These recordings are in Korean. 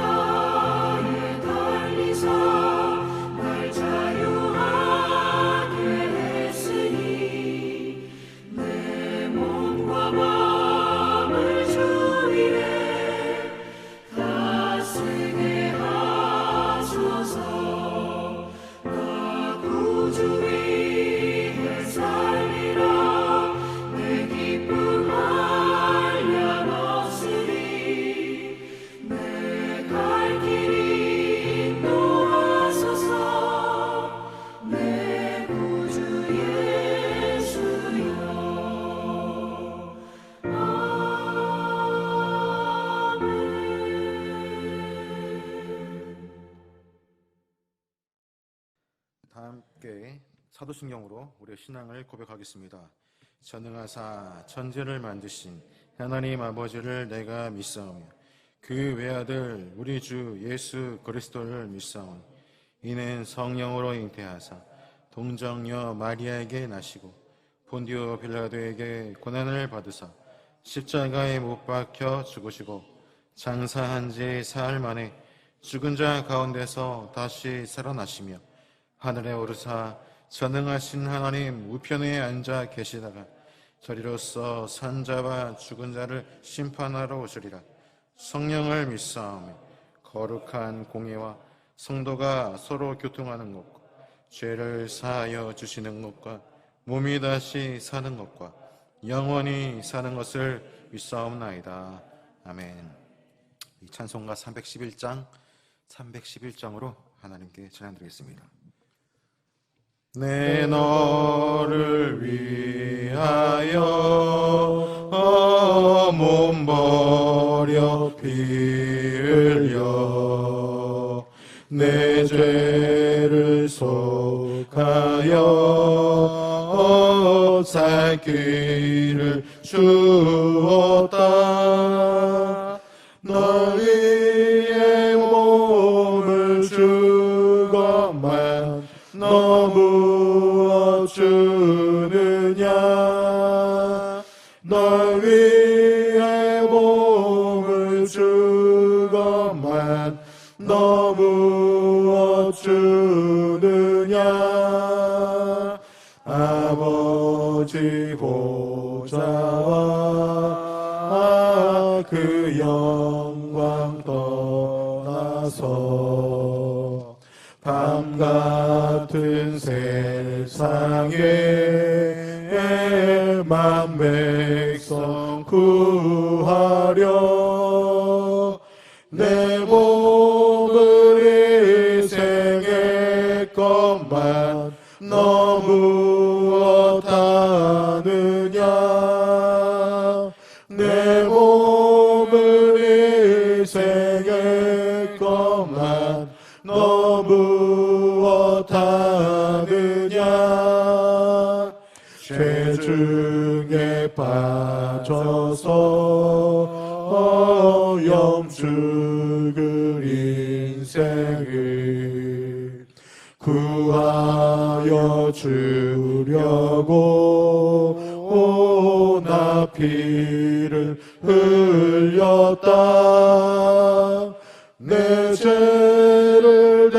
십자가에 달리사 날 자유하게 했으니 내 몸과 마음을 주 위에 가슴에 하소서. 나 구주 위에 살리라. 내 기쁨 한량 없으리. 내 갈 길이 인도하소서. 내 구주 예수여. 다 함께 사도신경으로 우리의 신앙을 고백하겠습니다. 전능하사 천지를 만드신 하나님 아버지를 내가 믿사오며 그 외아들 우리 주 예수 그리스도를 믿사오니 이는 성령으로 잉태하사 동정녀 마리아에게 나시고 본디오 빌라도에게 고난을 받으사 십자가에 못 박혀 죽으시고 장사한 지 사흘 만에 죽은 자 가운데서 다시 살아나시며 하늘에 오르사 전능하신 하나님 우편에 앉아 계시다가 저리로서 산자와 죽은 자를 심판하러 오시리라. 성령을 믿사오며 거룩한 공예와 성도가 서로 교통하는 것과 죄를 사하여 주시는 것과 몸이 다시 사는 것과 영원히 사는 것을 믿사옵나이다. 아멘. 이 찬송가 311장으로 하나님께 찬양드리겠습니다. 내 너를 위하여 몸 버려 피 흘려 내 죄를 속하여 살 길을 주었다. 널 위해 몸을 주고만 너 무엇 주느냐. 널 위해 몸을 주고만 너 무엇 주느냐. 아버지 보좌와 그 영광 떠나서 밤 같은 세상에 만 백성 구하려 내 몸을 희생했건만 너 무엇 하느냐. 내 몸을 희생했건만 너 무엇 하느냐. 죄 중에 빠져서 영죽을 인생을 구하여 주려고 나 피를 흘렸다. 내 죄를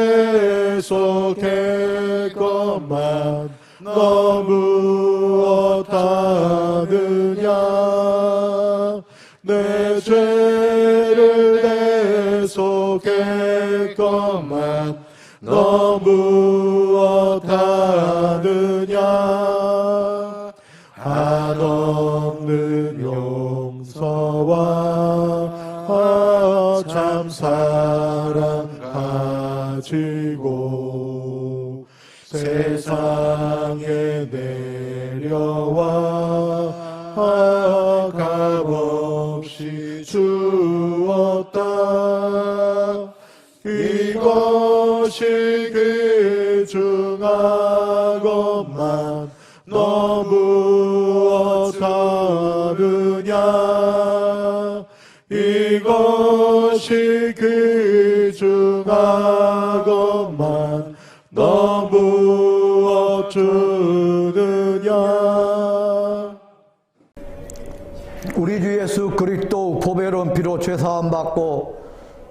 대속했건만 너 무엇 하느냐. 내 죄를 대속했건만 너 무엇 하느냐. 한없는 용서와 참 사랑 가지고 세상에 내려와 여와 값없이 주었다. 이것이 귀중한 것만 너무 어사느냐. 이것이 귀중한 것만 너무 어주느냐. 우리 주 예수 그리스도 보배로운 피로 죄사함 받고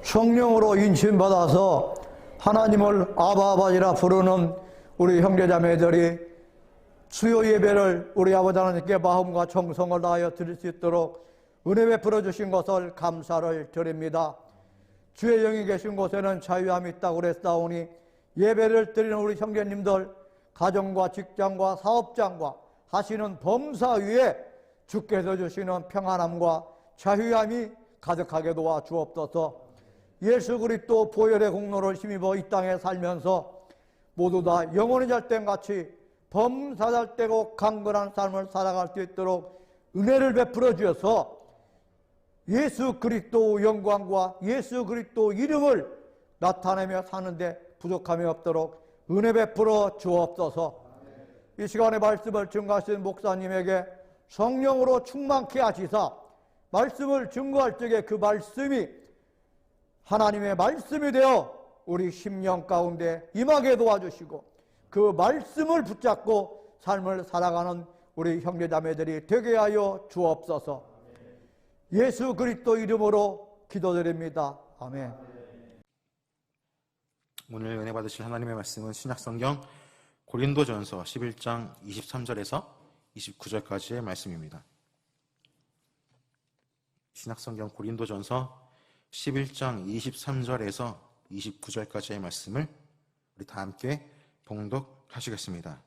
성령으로 인침받아서 하나님을 아바아버지라 부르는 우리 형제자매들이 수요 예배를 우리 아버지 하나님께 마음과 정성을 다하여 드릴 수 있도록 은혜 베풀어 주신 것을 감사를 드립니다. 주의 영이 계신 곳에는 자유함이 있다고 그랬사오니 예배를 드리는 우리 형제님들 가정과 직장과 사업장과 하시는 범사 위에 주께서 주시는 평안함과 자유함이 가득하게 도와 주옵소서. 예수 그리스도 보혈의 공로를 힘입어 이 땅에 살면서 모두 다 영원히 잘된같이 범사잘되고 강건한 삶을 살아갈 수 있도록 은혜를 베풀어 주셔서 예수 그리스도 영광과 예수 그리스도 이름을 나타내며 사는데 부족함이 없도록 은혜 베풀어 주옵소서. 이 시간에 말씀을 증거하신 목사님에게 성령으로 충만케 하시사 말씀을 증거할 적에 그 말씀이 하나님의 말씀이 되어 우리 심령 가운데 임하게 도와주시고 그 말씀을 붙잡고 삶을 살아가는 우리 형제자매들이 되게 하여 주옵소서. 예수 그리스도 이름으로 기도드립니다. 아멘. 오늘 은혜 받으실 하나님의 말씀은 신약성경 고린도전서 11장 23절에서 29절까지의 말씀입니다. 신약성경 고린도전서 11장 23절에서 29절까지의 말씀을 우리 다 함께 봉독하시겠습니다.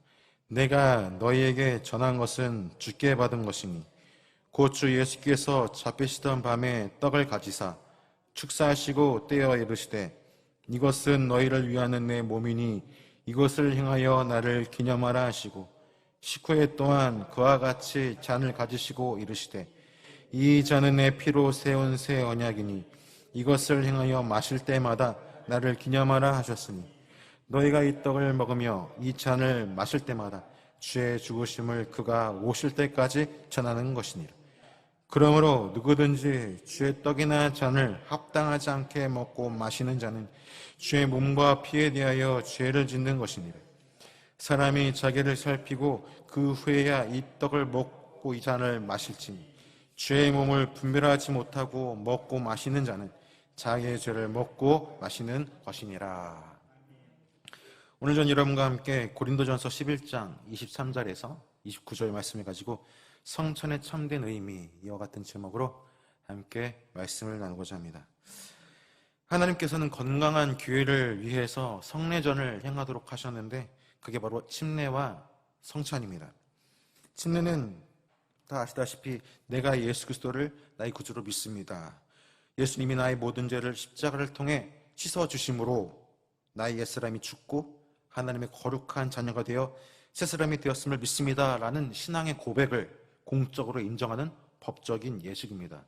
내가 너희에게 전한 것은 주께 받은 것이니 곧 주 예수께서 잡히시던 밤에 떡을 가지사 축사하시고 떼어 이르시되 이것은 너희를 위하는 내 몸이니 이것을 행하여 나를 기념하라 하시고 식후에 또한 그와 같이 잔을 가지시고 이르시되 이 잔은 내 피로 세운 새 언약이니 이것을 행하여 마실 때마다 나를 기념하라 하셨으니 너희가 이 떡을 먹으며 이 잔을 마실 때마다 주의 죽으심을 그가 오실 때까지 전하는 것이니라. 그러므로 누구든지 주의 떡이나 잔을 합당하지 않게 먹고 마시는 자는 주의 몸과 피에 대하여 죄를 짓는 것이니라. 사람이 자기를 살피고 그 후에야 이 떡을 먹고 이 잔을 마실지니 주의 몸을 분별하지 못하고 먹고 마시는 자는 자기의 죄를 먹고 마시는 것이니라. 오늘 전 여러분과 함께 고린도전서 11장 23절에서 29절 말씀을 가지고 성천의 참된 의미, 이와 같은 제목으로 함께 말씀을 나누고자 합니다. 하나님께서는 건강한 교회를 위해서 성례전을 행하도록 하셨는데 그게 바로 침례와 성찬입니다. 침례는 다 아시다시피 내가 예수 그리스도를 나의 구주로 믿습니다. 예수님이 나의 모든 죄를 십자가를 통해 씻어주심으로 나의 옛사람이 죽고 하나님의 거룩한 자녀가 되어 새사람이 되었음을 믿습니다 라는 신앙의 고백을 공적으로 인정하는 법적인 예식입니다.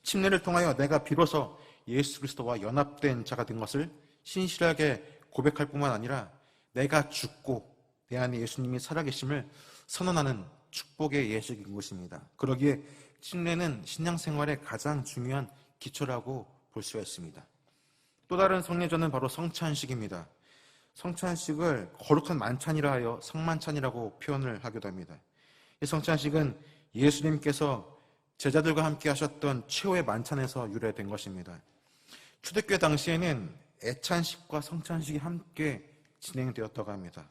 침례를 통하여 내가 비로소 예수 그리스도와 연합된 자가 된 것을 신실하게 고백할 뿐만 아니라 내가 죽고 내 안에 예수님이 살아계심을 선언하는 축복의 예식인 것입니다. 그러기에 침례는 신앙생활의 가장 중요한 기초라고 볼 수가 있습니다. 또 다른 성례전은 바로 성찬식입니다. 성찬식을 거룩한 만찬이라 하여 성만찬이라고 표현을 하기도 합니다. 이 성찬식은 예수님께서 제자들과 함께 하셨던 최후의 만찬에서 유래된 것입니다. 초대교회 당시에는 애찬식과 성찬식이 함께 진행되었다고 합니다.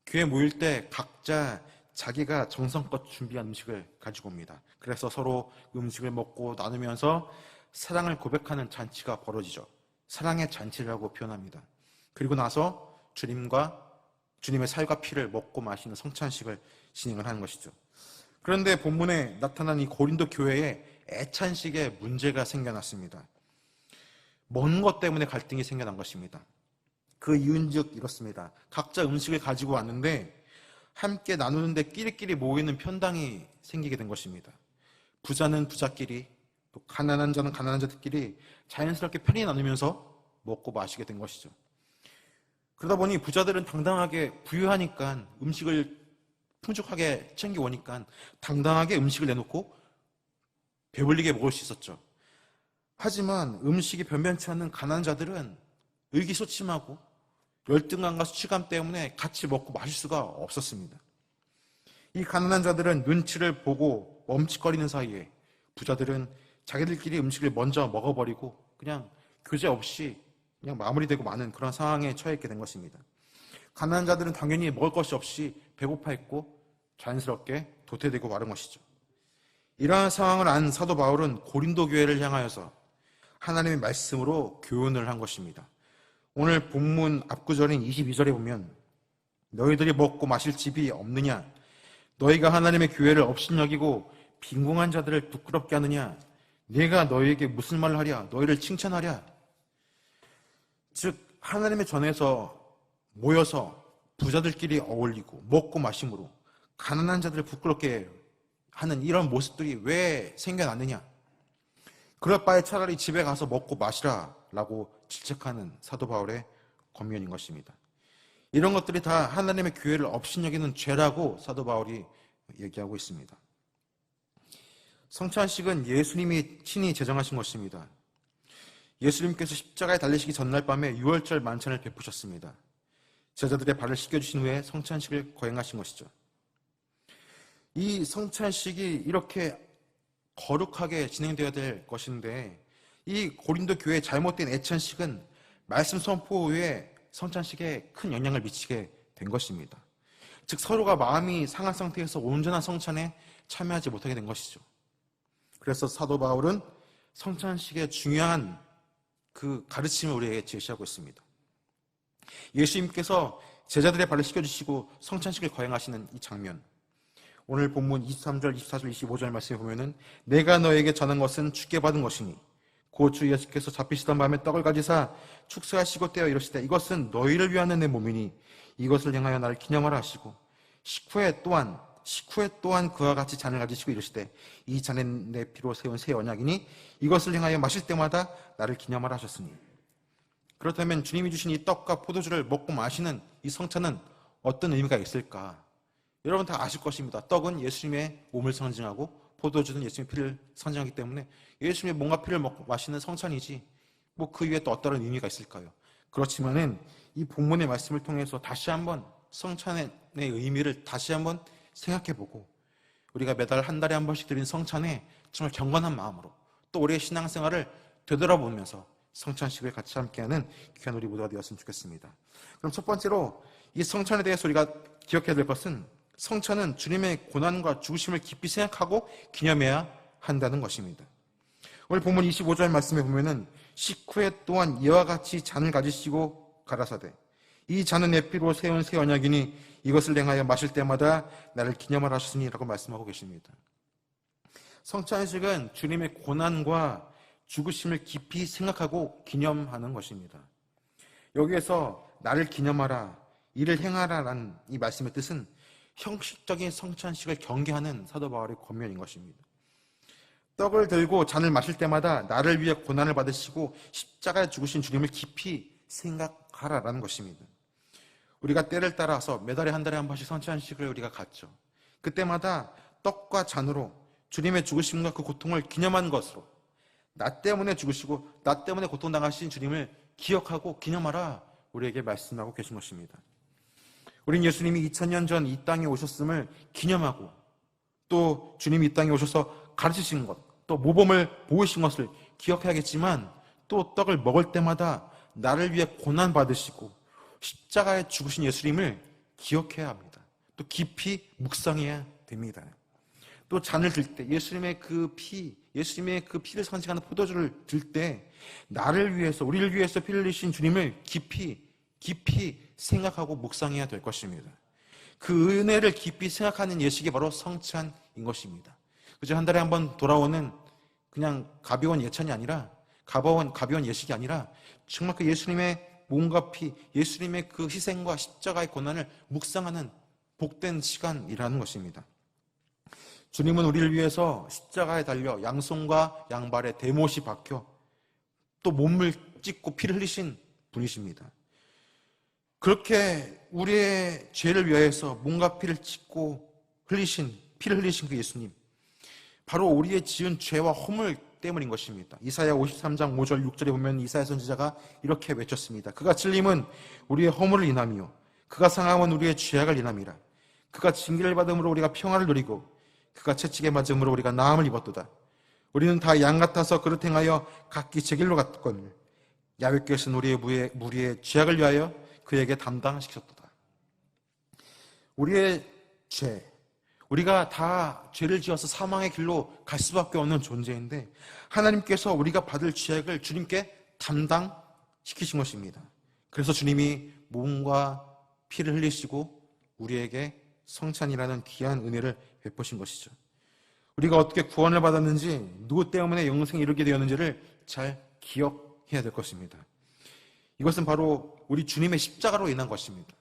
교회 모일 때 각자 자기가 정성껏 준비한 음식을 가지고 옵니다. 그래서 서로 음식을 먹고 나누면서 사랑을 고백하는 잔치가 벌어지죠. 사랑의 잔치라고 표현합니다. 그리고 나서 주님의 살과 피를 먹고 마시는 성찬식을 진행을 하는 것이죠. 그런데 본문에 나타난 이 고린도 교회에 애찬식에 문제가 생겨났습니다. 먼 것 때문에 갈등이 생겨난 것입니다. 그 이유인즉 이렇습니다. 각자 음식을 가지고 왔는데 함께 나누는데 끼리끼리 모이는 편당이 생기게 된 것입니다. 부자는 부자끼리, 또 가난한 자는 가난한 자들끼리 자연스럽게 편히 나누면서 먹고 마시게 된 것이죠. 그러다 보니 부자들은 당당하게 부유하니까 음식을 풍족하게 챙겨오니까 당당하게 음식을 내놓고 배불리게 먹을 수 있었죠. 하지만 음식이 변변치 않는 가난한 자들은 의기소침하고 열등감과 수치감 때문에 같이 먹고 마실 수가 없었습니다. 이 가난한 자들은 눈치를 보고 멈칫거리는 사이에 부자들은 자기들끼리 음식을 먼저 먹어버리고 그냥 교제 없이 그냥 마무리되고 마는 그런 상황에 처해 있게 된 것입니다. 가난한 자들은 당연히 먹을 것이 없이 배고파했고 자연스럽게 도태되고 마른 것이죠. 이러한 상황을 안 사도 바울은 고린도 교회를 향하여서 하나님의 말씀으로 교훈을 한 것입니다. 오늘 본문 앞구절인 22절에 보면 너희들이 먹고 마실 집이 없느냐? 너희가 하나님의 교회를 업신여기고 빈궁한 자들을 부끄럽게 하느냐? 내가 너희에게 무슨 말을 하랴? 너희를 칭찬하랴? 즉 하나님의 전에서 모여서 부자들끼리 어울리고 먹고 마심으로 가난한 자들을 부끄럽게 하는 이런 모습들이 왜 생겨났느냐? 그럴 바에 차라리 집에 가서 먹고 마시라 라고 질책하는 사도 바울의 권면인 것입니다. 이런 것들이 다 하나님의 교회를 업신여기는 죄라고 사도 바울이 얘기하고 있습니다. 성찬식은 예수님이 친히 제정하신 것입니다. 예수님께서 십자가에 달리시기 전날 밤에 유월절 만찬을 베푸셨습니다. 제자들의 발을 씻겨주신 후에 성찬식을 거행하신 것이죠. 이 성찬식이 이렇게 거룩하게 진행되어야 될 것인데 이 고린도 교회의 잘못된 애찬식은 말씀 선포 후에 성찬식에 큰 영향을 미치게 된 것입니다. 즉 서로가 마음이 상한 상태에서 온전한 성찬에 참여하지 못하게 된 것이죠. 그래서 사도 바울은 성찬식의 중요한 그 가르침을 우리에게 제시하고 있습니다. 예수님께서 제자들의 발을 씻겨주시고 성찬식을 거행하시는 이 장면, 오늘 본문 23절, 24절, 25절 말씀에 보면은 내가 너에게 전한 것은 주께 받은 것이니 곧 주 예수께서 잡히시던 밤에 떡을 가지사 축사하시고 떼어 이르시되 이것은 너희를 위하는 내 몸이니 이것을 행하여 나를 기념하라 하시고 식후에 또한 그와 같이 잔을 가지시고 이르시되 이 잔은 내 피로 세운 새 언약이니 이것을 행하여 마실 때마다 나를 기념하라 하셨으니. 그렇다면 주님이 주신 이 떡과 포도주를 먹고 마시는 이 성찬은 어떤 의미가 있을까? 여러분 다 아실 것입니다. 떡은 예수님의 몸을 상징하고 포도주는 예수님의 피를 상징하기 때문에 예수님의 몸과 피를 먹고 마시는 성찬이지 뭐 그 위에 또 어떤 의미가 있을까요? 그렇지만은 이 본문의 말씀을 통해서 다시 한번 성찬의 의미를 다시 한번 생각해보고 우리가 매달 한 달에 한 번씩 드린 성찬에 정말 경건한 마음으로 또 우리의 신앙생활을 되돌아보면서 성찬식을 같이 함께하는 귀한 우리 모두가 되었으면 좋겠습니다. 그럼 첫 번째로 이 성찬에 대해서 우리가 기억해야 될 것은 성찬은 주님의 고난과 죽으심을 깊이 생각하고 기념해야 한다는 것입니다. 오늘 본문 25절 말씀에 보면은 식후에 또한 이와 같이 잔을 가지시고 가라사대 이 잔은 내 피로 세운 새 언약이니 이것을 행하여 마실 때마다 나를 기념하라 하셨으니 라고 말씀하고 계십니다. 성찬식은 주님의 고난과 죽으심을 깊이 생각하고 기념하는 것입니다. 여기에서 나를 기념하라, 이를 행하라라는 이 말씀의 뜻은 형식적인 성찬식을 경계하는 사도 바울의 권면인 것입니다. 떡을 들고 잔을 마실 때마다 나를 위해 고난을 받으시고 십자가에 죽으신 주님을 깊이 생각하라라는 것입니다. 우리가 때를 따라서 매달에 한 달에 한 번씩 성찬식을 우리가 갖죠. 그때마다 떡과 잔으로 주님의 죽으심과 그 고통을 기념한 것으로 나 때문에 죽으시고 나 때문에 고통당하신 주님을 기억하고 기념하라 우리에게 말씀하고 계신 것입니다. 우린 예수님이 2000년 전 이 땅에 오셨음을 기념하고 또 주님이 이 땅에 오셔서 가르치신 것, 또 모범을 보이신 것을 기억해야겠지만 또 떡을 먹을 때마다 나를 위해 고난받으시고 십자가에 죽으신 예수님을 기억해야 합니다. 또 깊이 묵상해야 됩니다. 또 잔을 들 때 예수님의 그 피를 상징하는 포도주를 들 때 나를 위해서, 우리를 위해서 피를 흘리신 주님을 깊이 생각하고 묵상해야 될 것입니다. 그 은혜를 깊이 생각하는 예식이 바로 성찬인 것입니다. 그저 한 달에 한 번 돌아오는 그냥 가벼운 예찬이 아니라 가벼운 예식이 아니라 정말 그 예수님의 몸과 피, 예수님의 그 희생과 십자가의 고난을 묵상하는 복된 시간이라는 것입니다. 주님은 우리를 위해서 십자가에 달려 양손과 양발에 대못이 박혀 또 몸을 찢고 피를 흘리신 분이십니다. 그렇게 우리의 죄를 위하여서 몸과 피를 찢고 피를 흘리신 그 예수님, 바로 우리의 지은 죄와 허물 때문인 것입니다. 이사야 53장 5절 6절에 보면 이사야 선지자가 이렇게 외쳤습니다. 그가 찔림은 우리의 허물을 인함이요 그가 상함은 우리의 죄악을 인함이라. 그가 징계를 받음으로 우리가 평화를 누리고 그가 채찍에 맞음으로 우리가 나음을 입었도다. 우리는 다 양 같아서 그릇 행하여 각기 제 길로 갔거늘 야훼께서는 우리의 무리의 죄악을 위하여 그에게 담당시켰도다. 우리의 죄, 우리가 다 죄를 지어서 사망의 길로 갈 수밖에 없는 존재인데 하나님께서 우리가 받을 죄악을 주님께 담당시키신 것입니다. 그래서 주님이 몸과 피를 흘리시고 우리에게 성찬이라는 귀한 은혜를 베푸신 것이죠. 우리가 어떻게 구원을 받았는지, 누구 때문에 영생에 이르게 되었는지를 잘 기억해야 될 것입니다. 이것은 바로 우리 주님의 십자가로 인한 것입니다.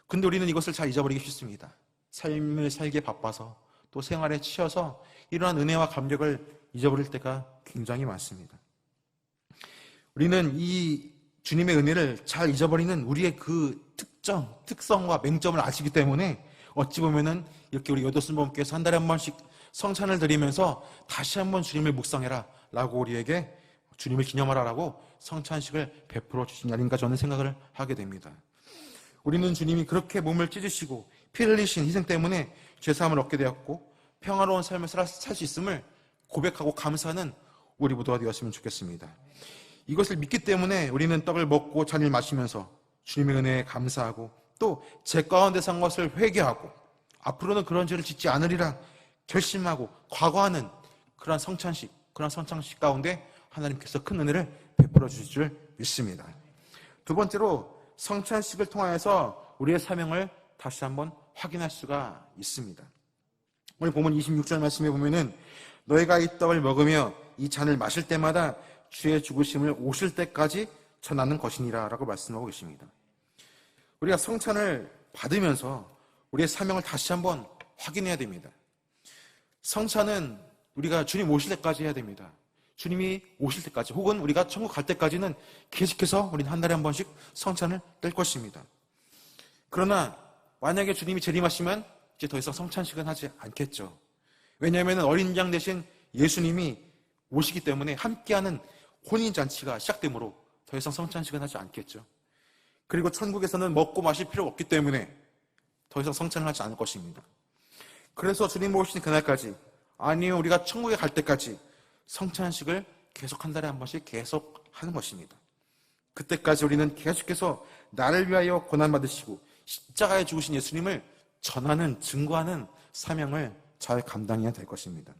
근데 우리는 이것을 잘 잊어버리기 쉽습니다. 삶을 살기에 바빠서 또 생활에 치여서 이러한 은혜와 감격을 잊어버릴 때가 굉장히 많습니다. 우리는 이 주님의 은혜를 잘 잊어버리는 우리의 그 특성과 맹점을 아시기 때문에 어찌 보면은 이렇게 우리 여도순범께서 한 달에 한 번씩 성찬을 드리면서 다시 한번 주님을 묵상해라 라고 우리에게 주님을 기념하라 라고 성찬식을 베풀어 주신 날인가 저는 생각을 하게 됩니다. 우리는 주님이 그렇게 몸을 찢으시고 피 흘리신 희생 때문에 죄사함을 얻게 되었고 평화로운 삶을 살 수 있음을 고백하고 감사하는 우리 모두가 되었으면 좋겠습니다. 이것을 믿기 때문에 우리는 떡을 먹고 잔을 마시면서 주님의 은혜에 감사하고 또 제 가운데 산 것을 회개하고 앞으로는 그런 죄를 짓지 않으리라 결심하고 과거하는 그런 성찬식 가운데 하나님께서 큰 은혜를 베풀어 주실 줄 믿습니다. 두 번째로 성찬식을 통하여서 우리의 사명을 다시 한번 확인할 수가 있습니다. 오늘 본문 26절 말씀에 보면은 너희가 이 떡을 먹으며 이 잔을 마실 때마다 주의 죽으심을 오실 때까지 전하는 것이니라 라고 말씀하고 계십니다. 우리가 성찬을 받으면서 우리의 사명을 다시 한번 확인해야 됩니다. 성찬은 우리가 주님 오실 때까지 해야 됩니다. 주님이 오실 때까지 혹은 우리가 천국 갈 때까지는 계속해서 우리는 한 달에 한 번씩 성찬을 뗄 것입니다. 그러나 만약에 주님이 재림하시면 이제 더 이상 성찬식은 하지 않겠죠. 왜냐하면 어린 양 대신 예수님이 오시기 때문에 함께하는 혼인잔치가 시작되므로 더 이상 성찬식은 하지 않겠죠. 그리고 천국에서는 먹고 마실 필요가 없기 때문에 더 이상 성찬을 하지 않을 것입니다. 그래서 주님 오시는 그날까지, 아니요 우리가 천국에 갈 때까지 성찬식을 계속 한 달에 한 번씩 계속 하는 것입니다. 그때까지 우리는 계속해서 나를 위하여 고난받으시고 십자가에 죽으신 예수님을 전하는, 증거하는 사명을 잘 감당해야 될 것입니다.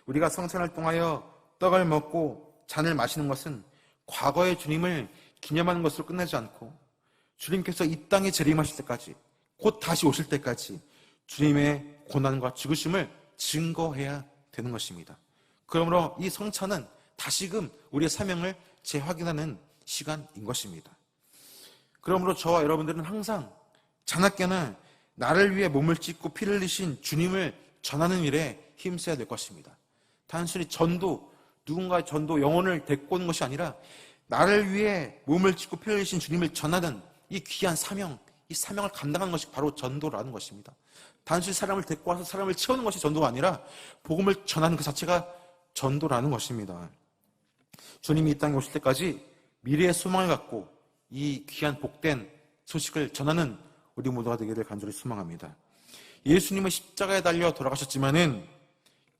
우리가 성찬을 통하여 떡을 먹고 잔을 마시는 것은 과거의 주님을 기념하는 것으로 끝나지 않고 주님께서 이 땅에 재림하실 때까지, 곧 다시 오실 때까지 주님의 고난과 죽으심을 증거해야 되는 것입니다. 그러므로 이 성찬은 다시금 우리의 사명을 재확인하는 시간인 것입니다. 그러므로 저와 여러분들은 항상 자나깨나 나를 위해 몸을 찢고 피를 흘리신 주님을 전하는 일에 힘써야 될 것입니다. 단순히 전도, 누군가의 전도, 영혼을 데리고 오는 것이 아니라 나를 위해 몸을 찢고 피를 흘리신 주님을 전하는 이 귀한 사명, 이 사명을 감당하는 것이 바로 전도라는 것입니다. 단순히 사람을 데리고 와서 사람을 채우는 것이 전도가 아니라 복음을 전하는 그 자체가 전도라는 것입니다. 주님이 이 땅에 오실 때까지 미래의 소망을 갖고 이 귀한 복된 소식을 전하는 우리 모두가 되기를 간절히 소망합니다. 예수님은 십자가에 달려 돌아가셨지만은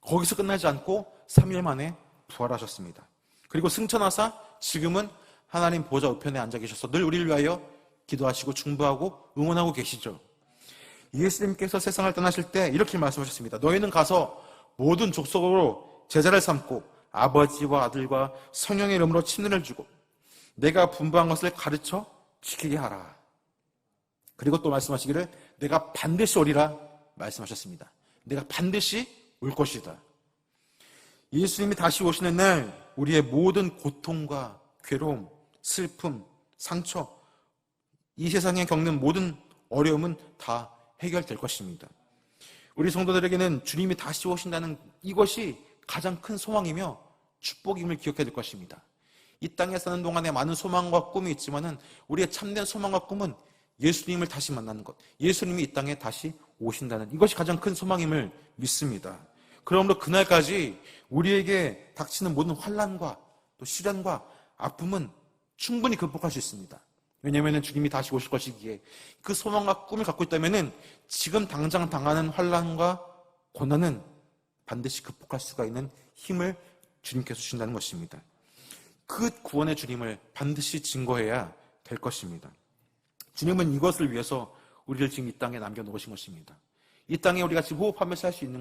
거기서 끝나지 않고 3일 만에 부활하셨습니다. 그리고 승천하사 지금은 하나님 보좌 우편에 앉아 계셔서 늘 우리를 위하여 기도하시고 중보하고 응원하고 계시죠. 예수님께서 세상을 떠나실 때 이렇게 말씀하셨습니다. 너희는 가서 모든 족속으로 제자를 삼고 아버지와 아들과 성령의 이름으로 침례를 주고 내가 분부한 것을 가르쳐 지키게 하라. 그리고 또 말씀하시기를 내가 반드시 오리라 말씀하셨습니다. 내가 반드시 올 것이다. 예수님이 다시 오시는 날 우리의 모든 고통과 괴로움, 슬픔, 상처, 이 세상에 겪는 모든 어려움은 다 해결될 것입니다. 우리 성도들에게는 주님이 다시 오신다는 이것이 가장 큰 소망이며 축복임을 기억해야 될 것입니다. 이 땅에 사는 동안에 많은 소망과 꿈이 있지만은 우리의 참된 소망과 꿈은 예수님을 다시 만나는 것, 예수님이 이 땅에 다시 오신다는 이것이 가장 큰 소망임을 믿습니다. 그러므로 그날까지 우리에게 닥치는 모든 환난과 또 시련과 아픔은 충분히 극복할 수 있습니다. 왜냐하면 주님이 다시 오실 것이기에 그 소망과 꿈을 갖고 있다면 지금 당장 당하는 환난과 고난은 반드시 극복할 수가 있는 힘을 주님께서 주신다는 것입니다. 그 구원의 주님을 반드시 증거해야 될 것입니다. 주님은 이것을 위해서 우리를 지금 이 땅에 남겨놓으신 것입니다. 이 땅에 우리가 지금 호흡하며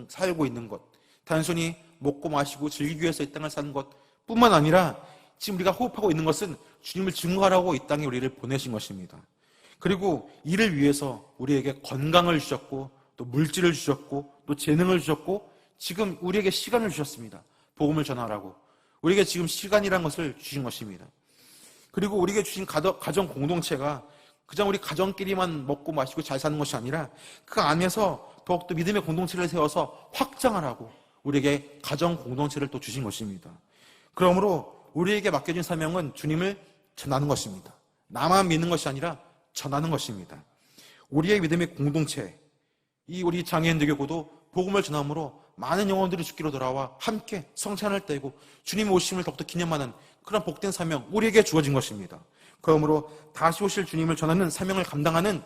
살고 있는 것, 단순히 먹고 마시고 즐기기 위해서 이 땅을 사는 것 뿐만 아니라 지금 우리가 호흡하고 있는 것은 주님을 증거하라고 이 땅에 우리를 보내신 것입니다. 그리고 이를 위해서 우리에게 건강을 주셨고 또 물질을 주셨고 또 재능을 주셨고 지금 우리에게 시간을 주셨습니다. 복음을 전하라고. 우리에게 지금 시간이라는 것을 주신 것입니다. 그리고 우리에게 주신 가정 공동체가 그냥 우리 가정끼리만 먹고 마시고 잘 사는 것이 아니라 그 안에서 더욱더 믿음의 공동체를 세워서 확장하라고 우리에게 가정 공동체를 또 주신 것입니다. 그러므로 우리에게 맡겨진 사명은 주님을 전하는 것입니다. 나만 믿는 것이 아니라 전하는 것입니다. 우리의 믿음의 공동체, 이 우리 장애인대교구도 복음을 전함으로 많은 영혼들이 죽기로 돌아와 함께 성찬을 떼고 주님의 오심을 더욱더 기념하는 그런 복된 사명 우리에게 주어진 것입니다. 그러므로 다시 오실 주님을 전하는 사명을 감당하는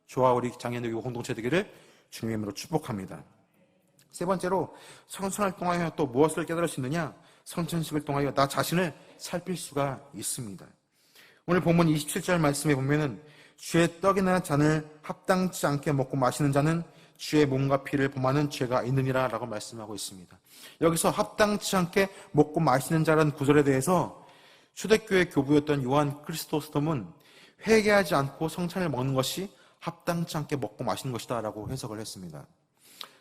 저와 우리 장애인대교 공동체 되기를 주님의 이름으로 축복합니다. 세 번째로 성찬을 통하여 또 무엇을 깨달을 수 있느냐? 성찬식을 통하여 나 자신을 살필 수가 있습니다. 오늘 본문 27절 말씀에 보면은 주의 떡이나 잔을 합당치 않게 먹고 마시는 자는 주의 몸과 피를 범하는 죄가 있느니라 라고 말씀하고 있습니다. 여기서 합당치 않게 먹고 마시는 자라는 구절에 대해서 초대교회 교부였던 요한 크리스토스톰은 회개하지 않고 성찬을 먹는 것이 합당치 않게 먹고 마시는 것이다 라고 해석을 했습니다.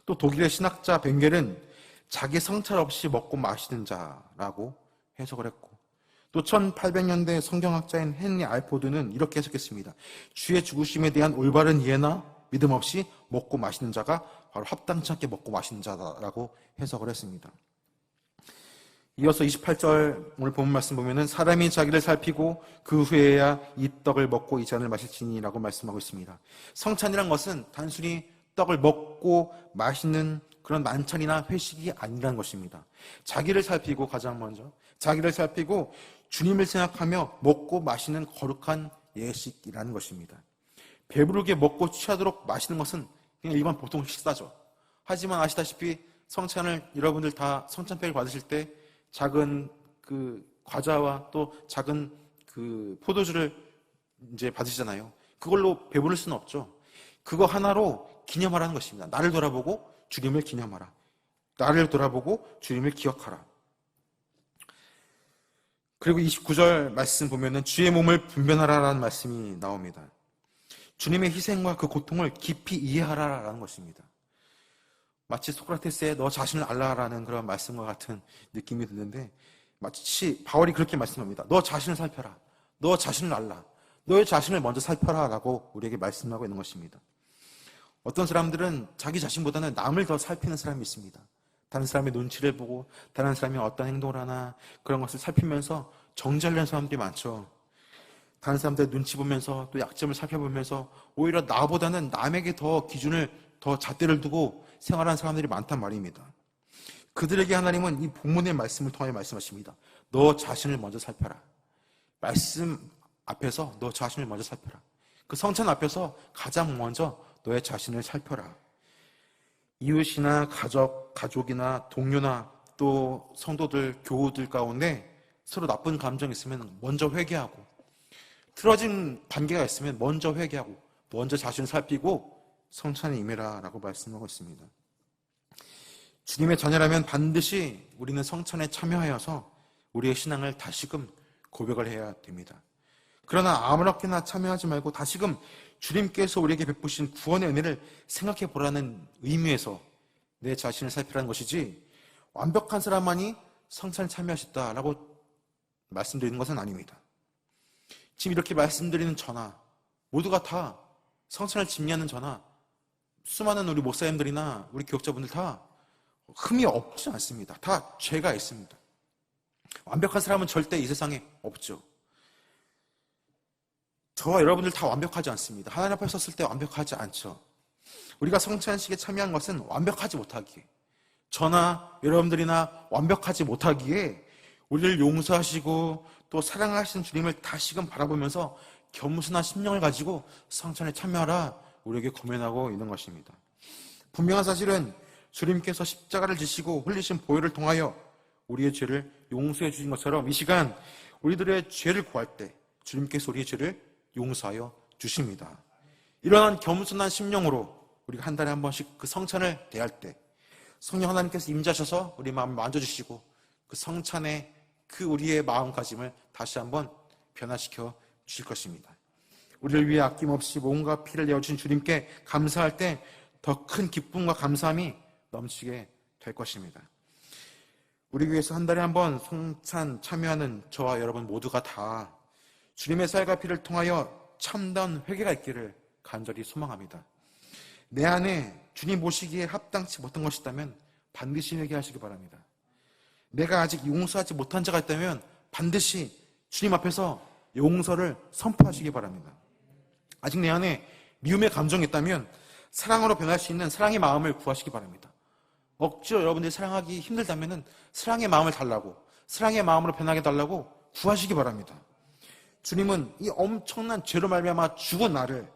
또 독일의 신학자 벵겔은 자기 성찰 없이 먹고 마시는 자라고 해석을 했고 또 1800년대 성경학자인 헨리 알포드는 이렇게 해석했습니다. 주의 죽으심에 대한 올바른 이해나 믿음 없이 먹고 마시는 자가 바로 합당치 않게 먹고 마시는 자라고 해석을 했습니다. 이어서 28절 오늘 본문 말씀 보면은 사람이 자기를 살피고 그 후에야 이 떡을 먹고 이 잔을 마실지니라고 말씀하고 있습니다. 성찬이란 것은 단순히 떡을 먹고 마시는 그런 만찬이나 회식이 아니라는 것입니다. 자기를 살피고 가장 먼저 자기를 살피고 주님을 생각하며 먹고 마시는 거룩한 예식이라는 것입니다. 배부르게 먹고 취하도록 마시는 것은 그냥 일반 보통 식사죠. 하지만 아시다시피 성찬을 여러분들 다 성찬팩을 받으실 때 작은 그 과자와 또 작은 그 포도주를 이제 받으시잖아요. 그걸로 배부를 수는 없죠. 그거 하나로 기념하라는 것입니다. 나를 돌아보고 주님을 기념하라. 나를 돌아보고 주님을 기억하라. 그리고 29절 말씀 보면은 주의 몸을 분변하라라는 말씀이 나옵니다. 주님의 희생과 그 고통을 깊이 이해하라라는 것입니다. 마치 소크라테스의 너 자신을 알라라는 그런 말씀과 같은 느낌이 드는데 마치 바울이 그렇게 말씀합니다. 너 자신을 살펴라. 너 자신을 알라. 너의 자신을 먼저 살펴라 라고 우리에게 말씀하고 있는 것입니다. 어떤 사람들은 자기 자신보다는 남을 더 살피는 사람이 있습니다. 다른 사람의 눈치를 보고 다른 사람이 어떤 행동을 하나 그런 것을 살피면서 정죄하려는 사람들이 많죠. 다른 사람들 눈치 보면서 또 약점을 살펴보면서 오히려 나보다는 남에게 더 기준을 더 잣대를 두고 생활하는 사람들이 많단 말입니다. 그들에게 하나님은 이 본문의 말씀을 통하여 말씀하십니다. 너 자신을 먼저 살펴라. 말씀 앞에서 너 자신을 먼저 살펴라. 그 성찬 앞에서 가장 먼저 너의 자신을 살펴라. 이웃이나 가족이나 동료나 또 성도들, 교우들 가운데 서로 나쁜 감정이 있으면 먼저 회개하고 틀어진 관계가 있으면 먼저 회개하고 먼저 자신을 살피고 성찬에 임해라 라고 말씀하고 있습니다. 주님의 자녀라면 반드시 우리는 성찬에 참여하여서 우리의 신앙을 다시금 고백을 해야 됩니다. 그러나 아무렇게나 참여하지 말고 다시금 주님께서 우리에게 베푸신 구원의 은혜를 생각해 보라는 의미에서 내 자신을 살피라는 것이지 완벽한 사람만이 성찬에 참여하셨다라고 말씀드리는 것은 아닙니다. 지금 이렇게 말씀드리는 저나 모두가 다 성찬을 집례하는 저나 수많은 우리 목사님들이나 우리 교역자분들 다 흠이 없지 않습니다. 다 죄가 있습니다. 완벽한 사람은 절대 이 세상에 없죠. 저와 여러분들 다 완벽하지 않습니다. 하나님 앞에 섰을 때 완벽하지 않죠. 우리가 성찬식에 참여한 것은 완벽하지 못하기에, 저나 여러분들이나 완벽하지 못하기에 우리를 용서하시고 또 사랑하시는 주님을 다시금 바라보면서 겸손한 심령을 가지고 성찬에 참여하라 우리에게 권면하고 있는 것입니다. 분명한 사실은 주님께서 십자가를 지시고 흘리신 보혈을 통하여 우리의 죄를 용서해 주신 것처럼 이 시간 우리들의 죄를 구할 때 주님께서 우리의 죄를 용서하여 주십니다. 이러한 겸손한 심령으로 우리가 한 달에 한 번씩 그 성찬을 대할 때 성령 하나님께서 임재하셔서 우리 마음을 만져주시고 그 성찬의 그 우리의 마음가짐을 다시 한번 변화시켜 주실 것입니다. 우리를 위해 아낌없이 몸과 피를 내어주신 주님께 감사할 때 더 큰 기쁨과 감사함이 넘치게 될 것입니다. 우리 교회에서 한 달에 한 번 성찬 참여하는 저와 여러분 모두가 다 주님의 살과 피를 통하여 참다운 회개가 있기를 간절히 소망합니다. 내 안에 주님 모시기에 합당치 못한 것이 있다면 반드시 회개하시기 바랍니다. 내가 아직 용서하지 못한 자가 있다면 반드시 주님 앞에서 용서를 선포하시기 바랍니다. 아직 내 안에 미움의 감정이 있다면 사랑으로 변할 수 있는 사랑의 마음을 구하시기 바랍니다. 억지로 여러분들이 사랑하기 힘들다면 사랑의 마음을 달라고, 사랑의 마음으로 변하게 달라고 구하시기 바랍니다. 주님은 이 엄청난 죄로 말미암아 죽은 나를,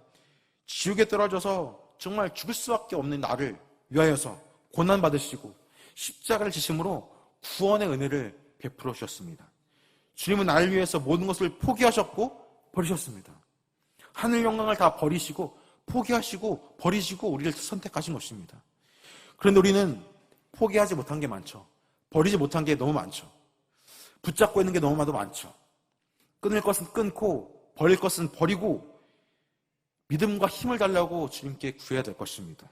지옥에 떨어져서 정말 죽을 수밖에 없는 나를 위하여서 고난받으시고 십자가를 지심으로 구원의 은혜를 베풀어 주셨습니다. 주님은 나를 위해서 모든 것을 포기하셨고 버리셨습니다. 하늘 영광을 다 버리시고 포기하시고 버리시고 우리를 선택하신 것입니다. 그런데 우리는 포기하지 못한 게 많죠. 버리지 못한 게 너무 많죠. 붙잡고 있는 게 너무 많죠. 끊을 것은 끊고 버릴 것은 버리고 믿음과 힘을 달라고 주님께 구해야 될 것입니다.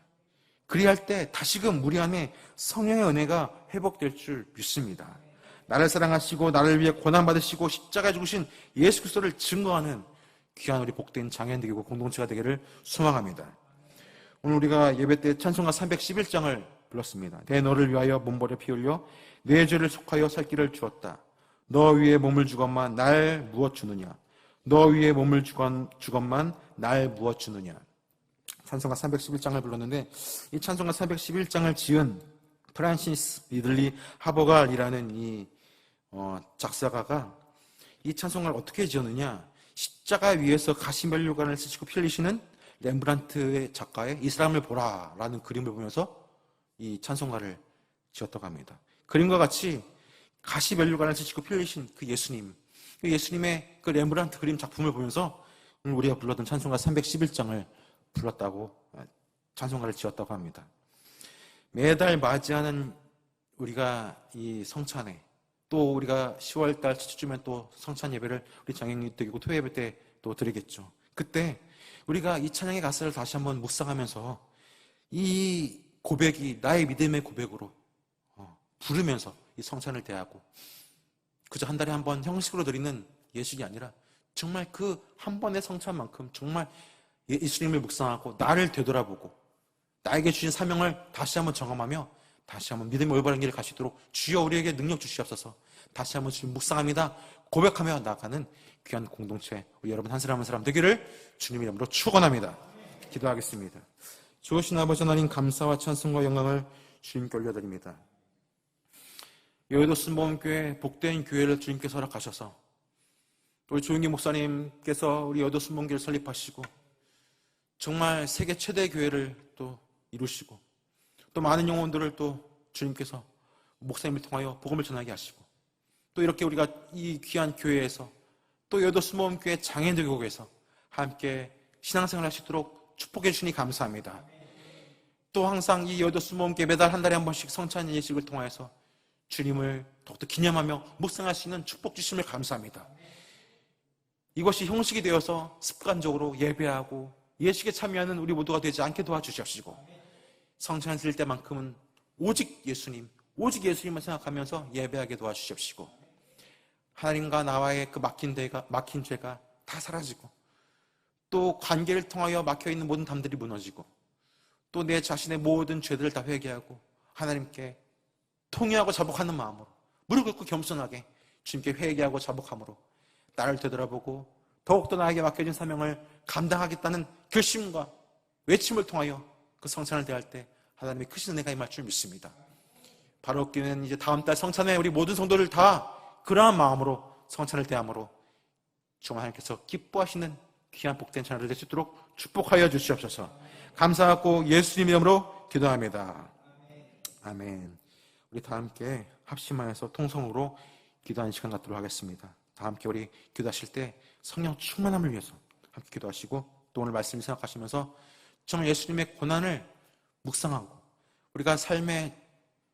그리할 때 다시금 우리 안에 성령의 은혜가 회복될 줄 믿습니다. 나를 사랑하시고 나를 위해 고난받으시고 십자가에 죽으신 예수 그리스도를 증거하는 귀한 우리 복된 장애인되고 공동체가 되기를 소망합니다. 오늘 우리가 예배 때 찬송가 311장을 불렀습니다. 내 너를 위하여 몸버려 피 흘려 내 죄를 속하여 살 길을 주었다. 너 위에 몸을 주건만 날 무엇 주느냐. 너 위에 몸을 주건만 날 무엇 주느냐. 찬송가 311장을 불렀는데 이 찬송가 311장을 지은 프란시스 리들리 하버갈이라는 이 작사가가 이 찬송가를 어떻게 지었느냐. 십자가 위에서 가시면류관을 쓰시고 피 흘리시는 렘브란트의 작가의 이 사람을 보라라는 그림을 보면서 이 찬송가를 지었다고 합니다. 그림과 같이 가시면류관을 쓰시고 피 흘리신 그 예수님, 그 예수님의 그 렘브란트 그림 작품을 보면서 오늘 우리가 불렀던 찬송가 311장을 불렀다고, 찬송가를 지었다고 합니다. 매달 맞이하는 우리가 이 성찬에, 또 우리가 10월달 첫주면 또 성찬 예배를 우리 장애인교회고 토요 예배 때 또 드리겠죠. 그때 우리가 이 찬양의 가사를 다시 한번 묵상하면서 이 고백이 나의 믿음의 고백으로 부르면서 이 성찬을 대하고, 그저 한 달에 한 번 형식으로 드리는 예식이 아니라 정말 그 한 번의 성찬만큼 정말 예수님을 묵상하고 나를 되돌아보고 나에게 주신 사명을 다시 한번 정함하며 다시 한번 믿음의 올바른 길을 가시도록 주여 우리에게 능력 주시옵소서. 다시 한번 주님 묵상합니다 고백하며 나아가는 귀한 공동체 우리 여러분 한 사람 한 사람 되기를 주님 이름으로 축원합니다. 기도하겠습니다. 좋으신 아버지 하나님, 감사와 찬송과 영광을 주님께 올려드립니다. 여의도 순복음교회 복된 교회를 주님께서 허락하셔서 우리 조용기 목사님께서 우리 여의도 순복음교회를 설립하시고 정말 세계 최대 교회를 또 이루시고 또 많은 영혼들을 또 주님께서 목사님을 통하여 복음을 전하게 하시고 또 이렇게 우리가 이 귀한 교회에서 또 여의도 순복음교회 장애인들교회에서 함께 신앙생활 하시도록 축복해 주시니 감사합니다. 또 항상 이 여의도 순복음교회 매달 한 달에 한 번씩 성찬 예식을 통하여서 주님을 더욱더 기념하며 묵상할 수 있는 축복 주심을 감사합니다. 이것이 형식이 되어서 습관적으로 예배하고 예식에 참여하는 우리 모두가 되지 않게 도와주시옵시고 성찬을 드릴 때만큼은 오직 예수님만 생각하면서 예배하게 도와주시옵시고 하나님과 나와의 그 막힌 죄가 다 사라지고 또 관계를 통하여 막혀있는 모든 담들이 무너지고 또 내 자신의 모든 죄들을 다 회개하고 하나님께 통회하고 자복하는 마음으로 무릎 꿇고 겸손하게 주님께 회개하고 자복함으로 나를 되돌아보고 더욱더 나에게 맡겨진 사명을 감당하겠다는 결심과 외침을 통하여 그 성찬을 대할 때 하나님의 크신 은혜가 임할 줄 믿습니다. 바로 기는 이제 다음 달 성찬에 우리 모든 성도들 다 그러한 마음으로 성찬을 대함으로 주 하나님께서 기뻐하시는 귀한 복된 찬양을 될 수 있도록 축복하여 주시옵소서. 감사하고 예수님 이름으로 기도합니다. 아멘. 우리 다 함께 합심하여서 통성으로 기도하는 시간 갖도록 하겠습니다. 다 함께 우리 기도하실 때 성령 충만함을 위해서 함께 기도하시고 또 오늘 말씀 생각하시면서 정말 예수님의 고난을 묵상하고 우리가 삶의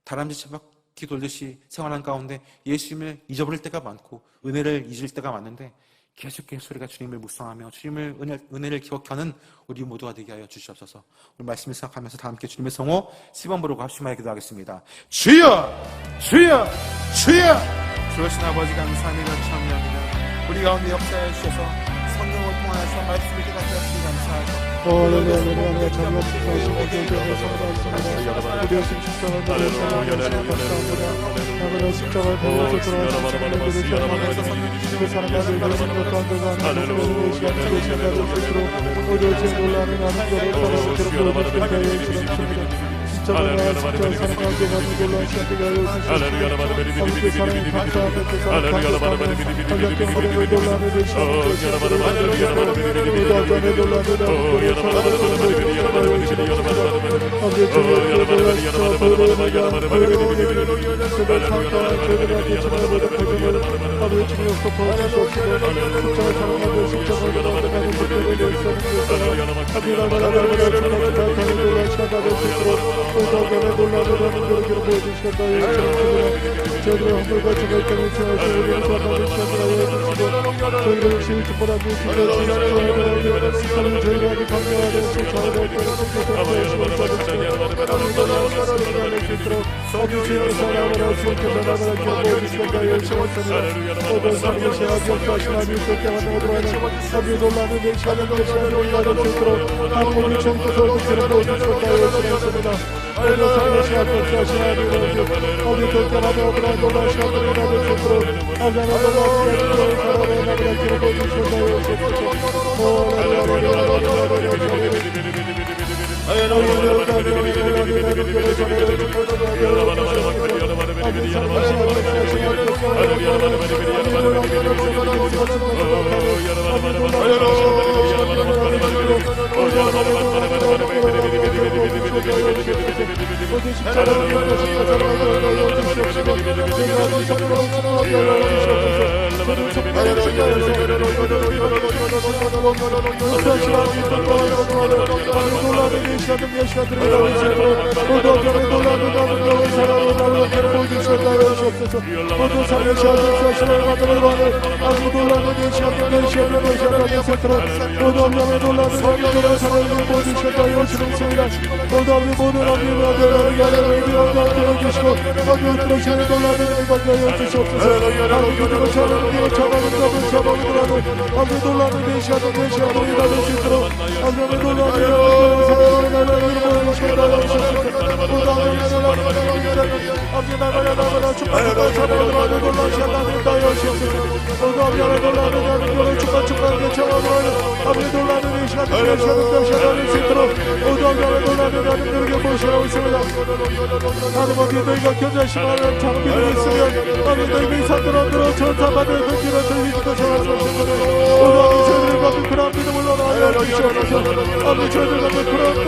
다람쥐 쳇바퀴 돌듯이 생활하는 가운데 예수님을 잊어버릴 때가 많고 은혜를 잊을 때가 많은데 계속해서 우리가 주님을 묵상하며 주님을 은혜를 기억하는 우리 모두가 되게 하여 주시옵소서. 오늘 말씀을 생각하면서 다 함께 주님의 성호 10번 부르고 합심하여 기도하겠습니다. 주여! 주여! 주여! 주신 아버지 감사합니다. 찬양합니다. 우리 가운데 역사해 주셔서 성령을 통하여서 말씀을 깨닫게 하시니 감사하고 할렐루야. 자녀 축복하시고 교회에 성도하십니다. 우리 예수님 십자가를 감사합니다. 나무는 십자가를 배워서 들어가신 주님의 사랑하는 예수님과 가운데가 하나님의 시간을 계시는 것으로 우리 예수님 놀라는 하나님께로 따라오도록 보여주시는 예수님입니다. 십자가를 사랑하게 가는 놀라운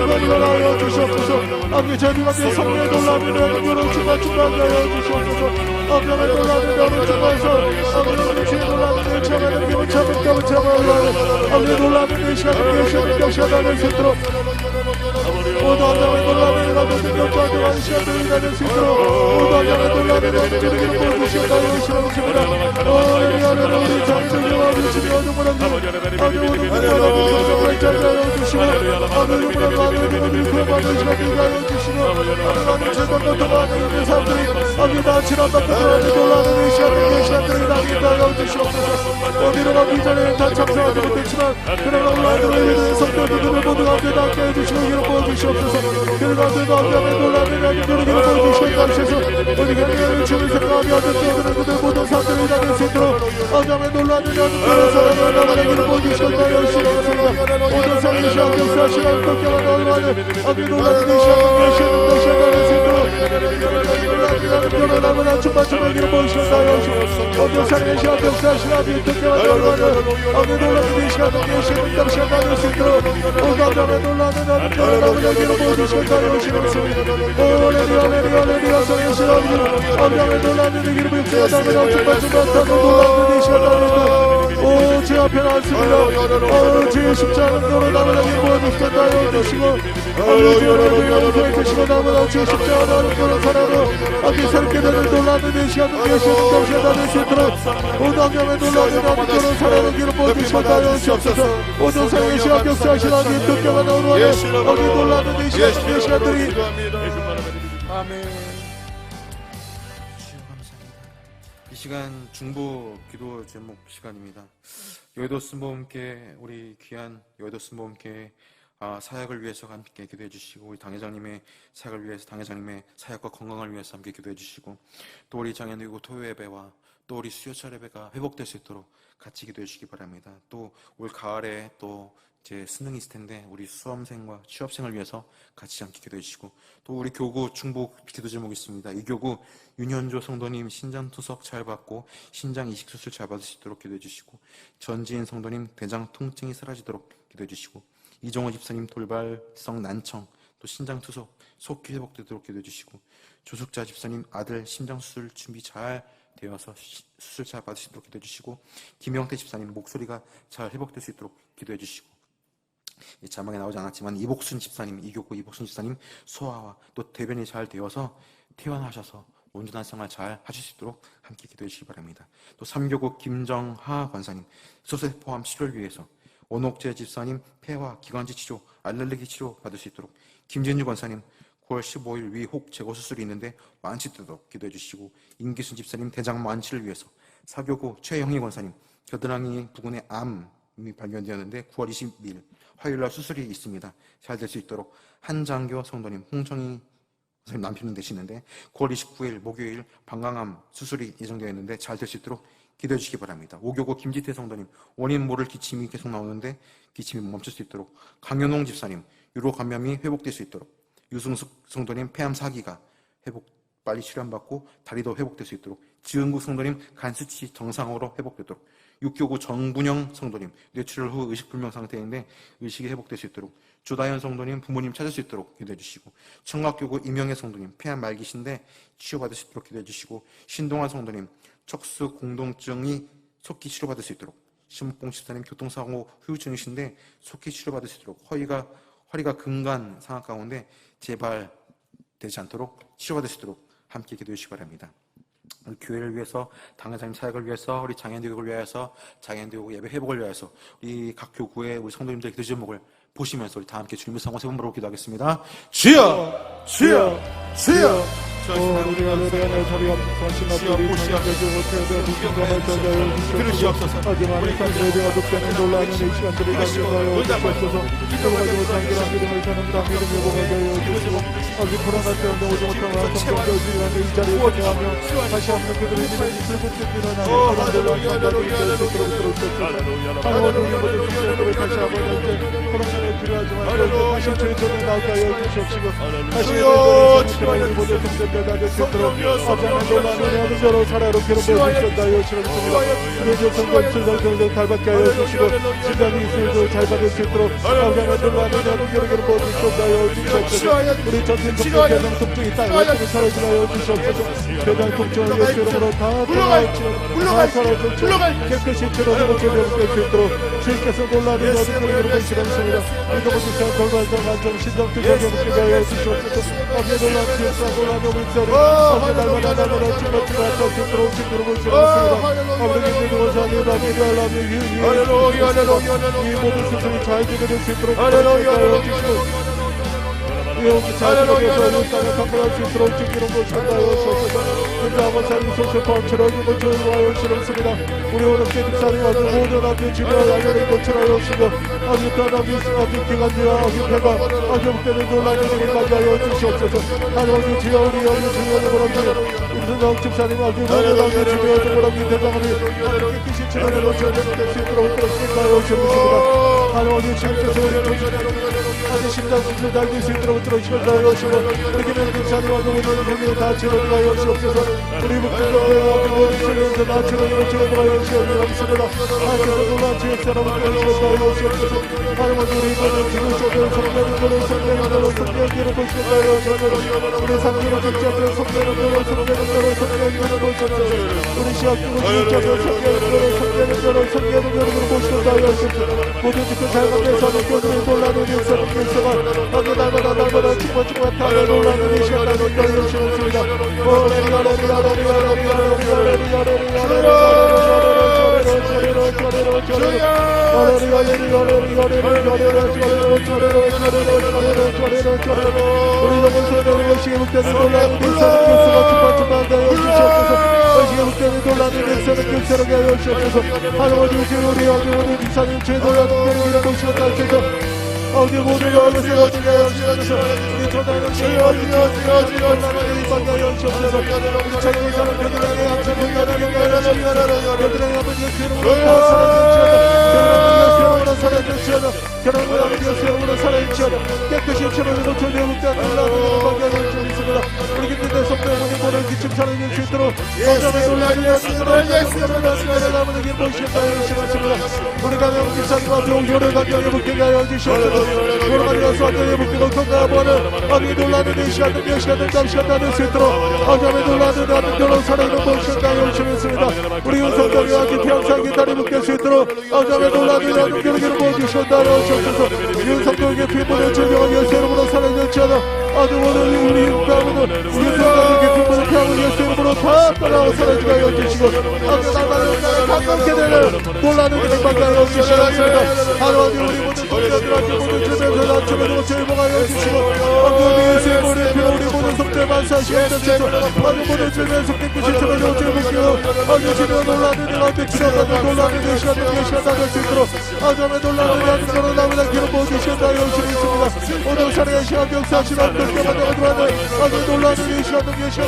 시간을 하여 주시옵소서. 함께 사랑에 감사하며 그 사랑 감사하며 하나님의 놀라는 내 시간을 계시는 놀라는 놀라는 모든 능력과 또한 시간들이 다닐 수 있도록 모두 하나님 놀라는 하나님을 보여주시옵소서. 하나님 하나님 우리 장인들과 우리 주님 어둠을 하나님 어둠을 하나님 자자여 주시고 하나님 하나님 우리 구원받는 시간들이 다여 주시고 하나님 재단과 도망하는 사람들이 아기다 지나갔던 하나님 놀라는 이 시간들이 다여 주시옵소서. 어디로 가기 전에 다 참석하지 못했지만 그러나 하나님의 성도들을 모두 함께 닿게 해주시고 기름 부어주시옵소서. 그들과 함께 놀라는 하나님들을 기름 부어주시옵소서. 우리 경계를 주는 생각하며 어떤 그들 모든 사람들이 다닐 수 있도록 아자매 놀라는 하나님들의 사랑을 나가는 기름 부어주시옵소서. 모든 성의 시간 역사시간 걱정하는 얼마나 아기 놀라는 이 시간 역시는 다닐 수 있도록 하나님을 주마주마 기름 부어주시옵소서. 모든 성의 시간 역사시간 아기 걱정하는 얼마나 아기 놀라는 이 시간 역시는 역시는 다닐 수 있도록 아자매 놀라는 하나님들을 기름 부어주시옵소서. 할렐루야 성의 시간 아자매 놀라는 이 기름 부어주시옵소서. 주마주마 타고 놀라는 이 시간 오, 제 앞에 나왔습니다. 제 십자가는 너로 나무나 기뻐해주시고 나여 주시고 제 오늘도 용서해 주시고 나무나 제 십자가 나는 그런 사랑으로 아기 새롭게 되는 놀라는 이 시간을 계시는 것이 나를 수 있도록 모든 악령에 놀라는 나는 그런 사랑을 기뻐해주시고 나여 주옵소서. 모든 생의 시간 역사하신 아기 특경과 나오는 아기 놀라는 이 시간들이 아멘. 이 시간 중보 기도 제목 시간입니다. 여의도 순복음교회 우리 귀한 여의도 순복음교회 사역을 위해서 함께 기도해 주시고 우리 당회장님의 사역을 위해서 당회장님의 사역과 건강을 위해서 함께 기도해 주시고 또 우리 장애인들고 토요 예배와 또 우리 수요철 예배가 회복될 수 있도록 같이 기도해 주시기 바랍니다. 또 올 가을에 또 제 수능이 있을 텐데 우리 수험생과 취업생을 위해서 같이 함께 기도해 주시고 또 우리 교구 중보 기도 제목이 있습니다. 이 교구 윤현조 성도님 신장 투석 잘 받고 신장 이식 수술 잘 받을 수 있도록 기도해 주시고 전지인 성도님 대장 통증이 사라지도록 기도해 주시고 이종호 집사님 돌발성 난청 또 신장 투석 속히 회복되도록 기도해 주시고 조숙자 집사님 아들 심장 수술 준비 잘 되어서 수술 잘 받을 수 있도록 기도해 주시고 김영태 집사님 목소리가 잘 회복될 수 있도록 기도해 주시고 이 자막에 나오지 않았지만 이복순 집사님 이교구 이복순 집사님 소화와 또 대변이 잘 되어서 퇴원하셔서 온전한 생활 잘 하실 수 있도록 함께 기도해 주시기 바랍니다. 또 삼교구 김정하 권사님 소세포암 치료를 위해서 원옥재 집사님 폐와 기관지 치료 알레르기 치료 받을 수 있도록 김진주 권사님 9월 15일 위혹 제거 수술이 있는데 완치되도록 기도해 주시고 임기순 집사님 대장 완치를 위해서 사교구 최영희 권사님 겨드랑이 부근에 암이 발견되었는데 9월 22일 화요일날 수술이 있습니다. 잘 될 수 있도록 한장교 성도님 홍정희 선생님 남편이 되시는데 9월 29일 목요일 방광암 수술이 예정되어 있는데 잘 될 수 있도록 기도해 주시기 바랍니다. 오교구 김지태 성도님 원인 모를 기침이 계속 나오는데 기침이 멈출 수 있도록 강현홍 집사님 유로 감염이 회복될 수 있도록 유승숙 성도님 폐암 사기가 빨리 치료받고 다리도 회복될 수 있도록 지은국 성도님 간 수치 정상으로 회복되도록 육교구 정분영 성도님 뇌출혈 후 의식불명 상태인데 의식이 회복될 수 있도록 조다현 성도님 부모님 찾을 수 있도록 기도해 주시고 청각교구 임영애 성도님 폐암 말기신데 치료받을 수 있도록 기도해 주시고 신동환 성도님 척수 공동증이 속히 치료받을 수 있도록 신목봉 집사님 교통사고 후유증이신데 속히 치료받을 수 있도록 허리가 근간 상황 가운데 재발되지 않도록 치료받을 수 있도록 함께 기도해 주시기 바랍니다. 우리 교회를 위해서 당회장님 사역을 위해서 우리 장애인 교육을 위해서 장애인 교육 예배 회복을 위해서 우리 각 교구의 우리 성도님들의 기도 제목을 보시면서 우리 다 함께 주님의 성원 세 번 부르고 기도하겠습니다. 주여 주여 주여 우리가 내려가는 자리가 선신합들이 그러시옵소서. 하지만 이 상대가 독자는 놀라는 이 시간들이 가져가요 주옵소서. 그러가지고 장기랑 믿음을 사는 다 믿음 회복하게 하여 주시고 아직 코로나 때문에 오지 못하고 성경교지라는 이 자리에 참여하며 다시 한번 그들의 믿음이 불붙게 일어나는 그런 놀라운 상담이 될 수 있도록 주옵소서. 하나님 모든 성도들을 다시 한번 코로나를 필요하지만 다시 주의 손에 나오게 하여 주시옵시고 다시 모든 성도들 경배받을 수 있도록 아버지 놀라는 아버지로 살아롭게 모시셨다요 주셨습니다. 우리 조성과 출석들도 달받게 하여 주시고 진단이 있을도 잘 받을 수 있도록 아버지 놀라는 아버지로 모시셨다요 주셨습니다. 우리 전신 속도 대장 통증이 딱 완전히 사라지게 하여 주셨습니다. 대장 통증을 예수 이름으로 다 사라져 깨끗이 치료되고 제대로 수 있도록 주께서 놀라는 아버지로 모시셨습니다. 우리 모두가 건강한 안정 신정도 제대로 하여 주셨습니다. 아버지 놀라는 주사 놀라는 우리들을 아버지 날마다 주마주마 더 들어오신 그룹을 주셨습니다. 아버지 감사합니다. 이 모든 스승이 잘 되게 수 있도록 하여 주시고 여기 자신에게서 이 땅에 강건할 수 있도록 지키는 것이었다요 주옵소서. 아버지 소식방처럼 이거 좋아요 주셨습니다. 우리 오늘께 집사님 아주 모든 아주 주변 알려를 고쳐라요 주시고 아주 아주 기간지와 아주 배가 아주 때는 놀라는 일을 맞아요 주시옵소서. 아버지 주여 우리 아주 주여를 보랍니다. 임승강 집사님 아주 모든 아주 주여를 보랍니다. 대장하니 깨끗이 치료를 고쳐드릴 수 있도록 그렇습니다요 주옵소서. 아버지 주께서 우리 아주 심장 수술 달릴 수 있도록 들어주시면서 여시고 우리 김현 김사님과 모든 형님 다 치료가 여시옵소서. 우리 목표가 모든 치료에서 다 치료가 여시옵소서. 하나님께서 놀란 주의 사람을 여시옵소서 여시옵소서. 하나님은 우리 모든 기도 속에 성령으로 보시옵소서 여시옵소서. 우리 상기로 직접으로 성령으로 보시옵소서. 우리 시합주로 직접으로 성령으로 보시옵소서 여시옵소서. 모든 집회 잘 받게서 교수님 놀라는 일사를 어느 날마다 충만충만 타며 놀라는 이 시간을 열어주시옵소서. 우리 영혼 소리를 의식의 묵대는 놀라는 일사를 교수가 충만충만 타여 주시옵소서. 의식의 묵대는 놀라는 일사를 교수로 하여 주시옵소서. 하나님 우리 아버지 이사님 최고의 특별히 모시고 주셔서 어디 모두가 어디서 어디가 여시옵소서. 우리 조단은 주여 이방가 여시옵소서. 우리 자기 사람 그들에게 앞서는 그들에게 아버지의 괴로움으로 살아주시옵소서. 괴로움을 아버지의 괴로움으로 살아주시옵소서. 깨끗이 치료되고 전력을 놀라는 이방가 여시옵소서. 우리 기쁨의 성도의 모든 기침 살아줄 수 있도록 어쩌면 놀라는 아버지의 모시겠다 여시옵소서. 우리 가면 기사님과 병교를 간경에 붙게 하여 주시옵소서. 돌아가면서 완전히 묶이고 건강하고는 아버지 놀라는 이 시간은 몇 시간은 잠시간 나눌 수 있도록 아버지 놀라는 아들들로 살아있는 모습을 열심했습니다. 우리 윤석열이와 기평상 기다리 묶일 수 있도록 아버지 놀라는 아들들에게로 모여주셨다 여시옵소서. 윤석열에게 피부를 증명하기 새로으로 살아있는지어다 아주 오늘 우리 가문은 윤석열에게 피부를 피하고 예수 이름으로 다 떠나고 살아지게 하여 주시고 아버지 나라를 가깝게 되는 놀라는 일을 막아여 주시옵소서. 하나님 우리 모든 국가들한테 모든 주변에서 낮추면서 제목하여 주시고 아버지 예수의 모든 피로 우리 모든 속죄 만사시옵소서. 아버지 모든 주변에서 깨끗이 쳐내고 제목하여 아버지 주변 놀라는 일 앞에 치료하는 놀라는 일 시간 나눌 수 있도록 아버지 놀라는 야들으로 나무나 기름 부어주시다 하여 주시겠습니다. 오늘 사랑의 시간 역사하신 하나님께 만나가지고 아버지 놀라는 이 시간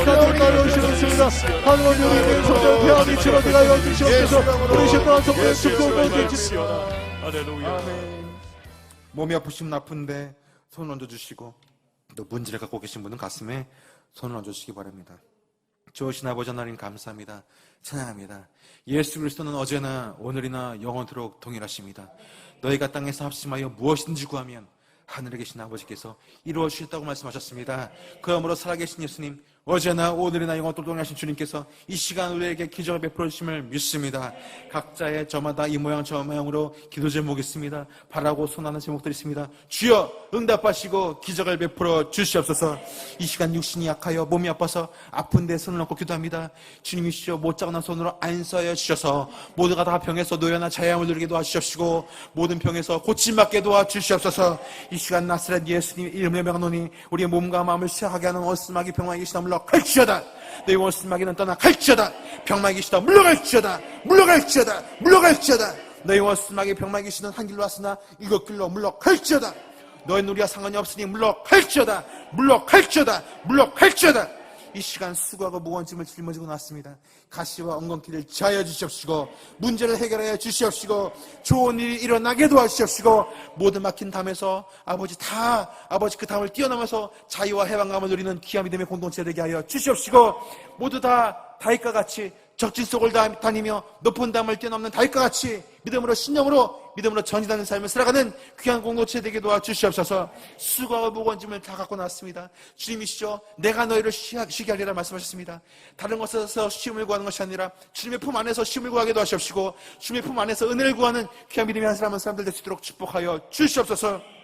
나눌 하여 주시겠습니다. 하나님 우리 속죄 대안이 치료되게 하여 주시옵소서. 우리 신도한 속죄 축복을 주시옵소서. 할렐루야. 몸이 아프시면 아픈데 손을 얹어주시고 또 문제를 갖고 계신 분은 가슴에 손을 얹어주시기 바랍니다. 좋으신 아버지 하나님 감사합니다. 찬양합니다. 예수 그리스도는 어제나 오늘이나 영원토록 동일하십니다. 너희가 땅에서 합심하여 무엇이든지 구하면 하늘에 계신 아버지께서 이루어 주셨다고 말씀하셨습니다. 그러므로 살아계신 예수님, 어제나 오늘이나 영원토록 동일하신 주님께서 이 시간 우리에게 기적을 베풀어 주심을 믿습니다. 각자의 저마다 이 모양 저 모양으로 기도 제목이 있습니다. 바라고 손하는 제목들이 있습니다. 주여 응답하시고 기적을 베풀어 주시옵소서. 이 시간 육신이 약하여 몸이 아파서 아픈 데 손을 얹고 기도합니다. 주님이시여 못자고난 손으로 안수하여 주셔서 모두가 다 병에서 노여나 자양을 누리게 도와주시옵시고 모든 병에서 고침받게 도와주시옵소서. 이 시간 나사렛 예수님 이름을 명하노니 우리의 몸과 마음을 시작하게 하는 원수마귀 병마귀 계시다 물러갈지어다. 너희 원수마귀는 떠나갈지어다. 병마귀 계시다 물러갈지어다. 물러갈지어다. 물러갈지어다. 너희 원수마귀 병마귀 계시는 한 길로 왔으나 일곱 길로 물러갈지어다. 너희 우리와 상관이 없으니 물러갈지어다. 물러갈지어다. 물러갈지어다. 이 시간 수고하고 무거운 짐을 짊어지고 나왔습니다. 가시와 엉겅퀴를 지하여 주시옵시고 문제를 해결하여 주시옵시고 좋은 일이 일어나게 도와주시옵시고 모든 막힌 담에서 아버지 그 담을 뛰어넘어서 자유와 해방감을 누리는 귀한 믿음의 공동체 되게 하여 주시옵시고 모두 다 다윗과 같이 적진 속을 다니며 높은 담을 뛰어넘는 다윗과 같이 믿음으로 신령으로 믿음으로 전진하는 삶을 살아가는 귀한 공동체 되게 도와주시옵소서. 수고하고 무거운 짐을 다 갖고 나왔습니다. 주님이시죠. 내가 너희를 쉬게 하리라 말씀하셨습니다. 다른 것에서 쉼을 구하는 것이 아니라 주님의 품 안에서 쉼을 구하게 도와주시옵시고 주님의 품 안에서 은혜를 구하는 귀한 믿음의 한 사람들 될 수 있도록 축복하여 주시옵소서.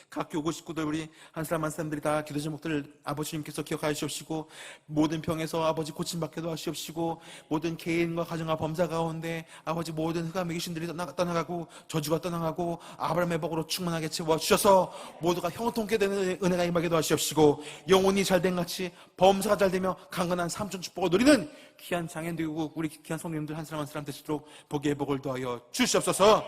각 교구 식구들 우리 한 사람 한 사람들이 다 기도 제목들을 아버지님께서 기억하여 주시옵시고 모든 병에서 아버지 고침받게 도와주시옵시고 모든 개인과 가정과 범사 가운데 아버지 모든 흑암의 귀신들이 떠나가고 저주가 떠나가고 아브라함의 복으로 충만하게 채워주셔서 모두가 형통케 되는 은혜가 임하게 도와주시옵시고 영혼이 잘된 같이 범사가 잘되며 강건한 삼촌 축복을 누리는 귀한 장애인되고 우리 귀한 성도님들 한 사람 한 사람 되시도록 복의 복을 도하여 주시옵소서.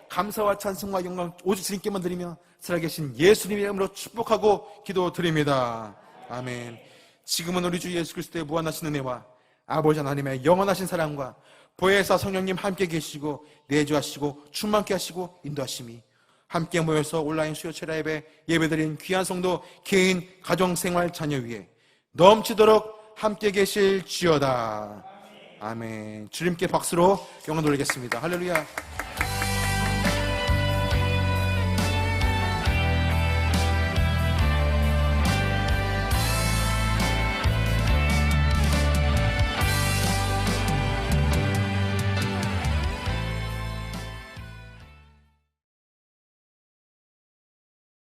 감사와 찬송과 영광 오직 주님께만 드리며 살아계신 예수님의 이름으로 축복하고 기도드립니다. 아멘. 지금은 우리 주 예수 그리스도의 무한하신 은혜와 아버지 하나님의 영원하신 사랑과 보혜사 성령님 함께 계시고 내주하시고 충만케 하시고 인도하심이 함께 모여서 온라인 수요체라 예배드린 귀한 성도 개인 가정생활 자녀 위에 넘치도록 함께 계실지어다. 아멘. 주님께 박수로 영광 돌리겠습니다. 할렐루야.